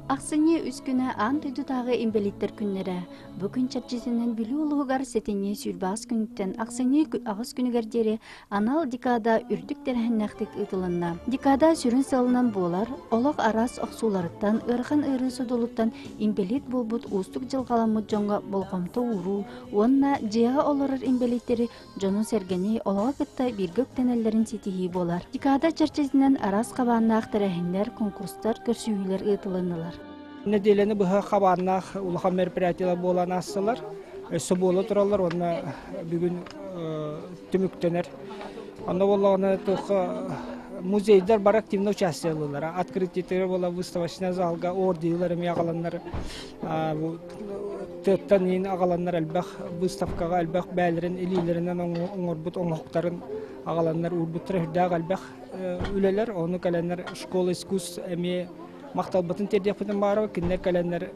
Ақсыне үскүнә ан түйдутағы имбелиттер күннері. Бүгін чарчесінен білі олығығар сетене сүлбағыз күніттен Ақсыне ағыз күнігердері анал дикада үрдік дәрәхіннәқтік ұтылынна. Дикада сүрін салынан болар, олық арас оқсуларыттан, ырған ырысы долуттан имбелит болбут ұстық жылғаламыд жоңға болғамты уру, онна жияға оларыр имбелиттері жону сәргені олыға кытта биргөк тәнелерін сетихи болар. Дикада чарчесінен арас қабанна ақтырәхінлер, конкурстар, көрсүйілер ұтылынылар. Неделені бұға қабаннақ ұлыған мероприятиялар болан асылар. Соболы тұралар, оны бүгін түміктенер. Онда болағына музейдер бар активно участиялылар. Открытиеттері бола выставочная залға ордейлер әме ағаланлар. Төттен ең ағаланлар әлбәқ выставкаға әлбәқ бәлерін, елейлерінен оңырбұт, оңықтарын ағаланлар үрбіттір үрдәғ әлбәқ үлелер. Оны кәләнлер школа искус әме мақтал бұтын тердепітін бары, кіндер кәләнлер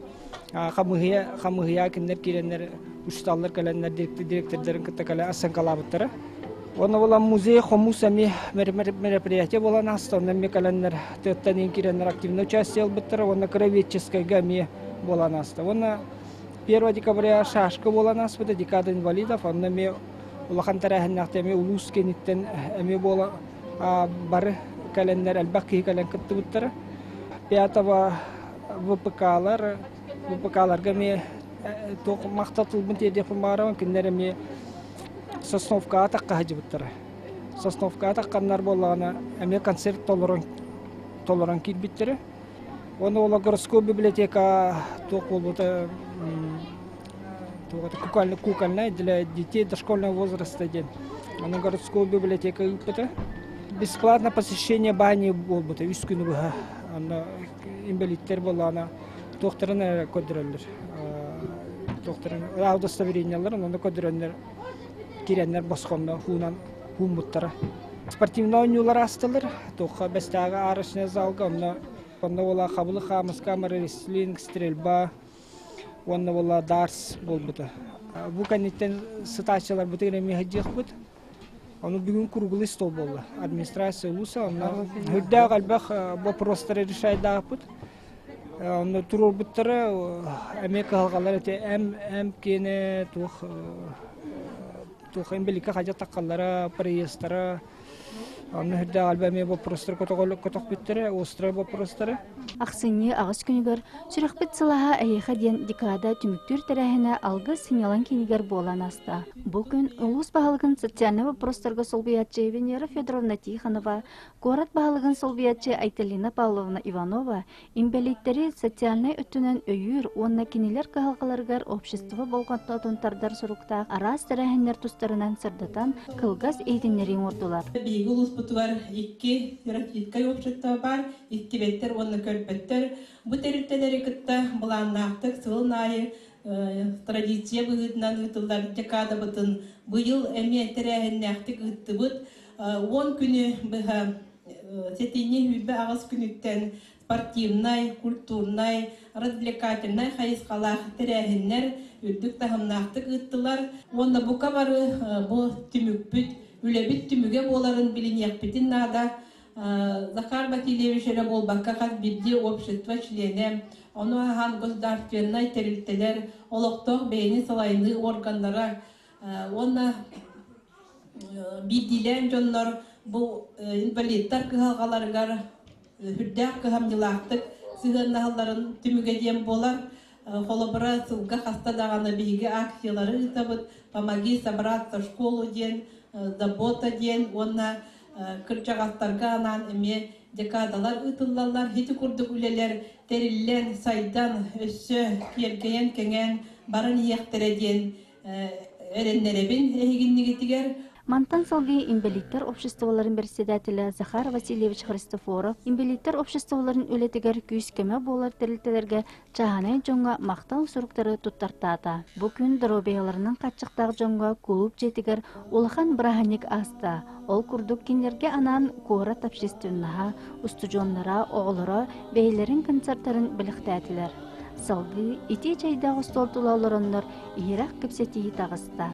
қамығыя, кіндер керенлер, ұшталлар кәләнлер директордерін күтті кәлі асан қалабыттыры. Оны болан музей, қомус әме мероприятия болан асты, оны әме кәләнлер төттен ең керенлер активно участие албыттыры, оны кровеческайға әме болан асты. Оны 1 декабря шашқы болан аспыды, декада инвалидов, оны әме ұлақан тәрәхіннәқті әме ұлыс кенеттен әме бола бары кәләнлер әлбәқ кейі кәлән күтті бұттыры. 5 ВПК-ларға ме мақтатылбын тердепін барауын күндері ме Сосновка атаққа хажы бұттыры. Сосновка атаққанлар болағына әме концерт толыран келбеттірі. Оны ола городской библиотека тоқ болбыты кукольная для детей дошкольного возраста ден. Оны городской библиотека үппіті. Бесплатно посещение бани болбыты, үз күні бұға. Имбелиттер болағына тоқтырын көдірелер. Тоқтырын удостоверениялар, оны көдірелер керенлер басқонда хуынан хуын бұттары. Спортивный ойнулар астылыр, тоққа бәстәғі арышына залға, онда ола қабылы қамыз камеры, рестлинг, стрельба, онда ола дарс болбыты. Бұл кәнеттен сытачылар бұты кереме ғадиық бұд. Оны бүгін круглый стол болды. Администрация ұлыса, үрдәғ әлбәқ вопростары решайдағы бұд. Оны тұрur бұттары әмек қалғалар әте әм кені тух эмбелика хажа таккаллара проездтара аны хирде албами вопростар коток биттери острый вопростары Ақсыне ағыз күнігер сүрәқпет сылаға әйеға ден декада түміктер тәрәхіне алғы сынялан кенігер болан аста. Бұл күн ұлыс бағалығын социальный вопростарға солбиятчы Венера Федоровна Тихонова, город бағалығын солбиятчы Айталина Павловна Иванова, имбелиттері социальный өттінен өйір, онна кенелер қағалғаларғар общество болғантатын тардар сұруқта арас тәрәхінлер тұстарынан сырдатан қылғас эйдінлерін ордылар. Бейгі ұлыс бұтылар екі общество бар, иттибеттер онны көрпеттер. Бұ тәріптелері күтті бұланнақтық, сылынайы традиция бұғытынан ұтылдар декада бұтын. Бұйыл әме тәрәхіннәқтік ұтты бұд. 10 күні бұға сетіне хүлбі ағыз күніттен спортивнай, культурнай, развлекательнай қайысқалақ тәрәхіннер үрдік тағымнақтық ұттылар. Онда бұқа бары бұ түмікпіт, үлебіт түміге боларын білінеқпетін нада. Захар Васильевича болбаққа қаз бірде общество члені, оны аған государственный терілтелер, олықтық бейіні салайны органдара, оны бидилен жонлар бұл инвалидтар кығалғаларғар хүрдәқ кығамнылақтық сығырнағыларын түміге дем болар, қолыбыра сылға қастадағаны бейгі акциялары ұтабыд, помоги собраться в школу ден, забота ден, оны кырчағастарға анан әме декадалар ұтылалар, хеті күрдік үлелер тәріллен, сайдан, өссі, кергейен, кәнген, барын ияқтыреден әреннеребін әйгіннігетігер. Мантан салги имбелиттер обществоларын председателі Захар Васильевич Христофоров имбелиттер обществоларын өлетігер күйіс кеме болар тәрілтелерге чағанай жоңға мақтал сұруқтары тұттартады. Бұл күн дробияларының қатшықтағы жоңға клуб жетігер олақан браханик аста. Ол күрдік кенлерге анан қорат общественнаға, устужонлара, оғылыра, бейлерін концерттарын біліктәділер. Салги ити чайдағы стол тұлауларынлар ирақ кіпсетейі тағыста.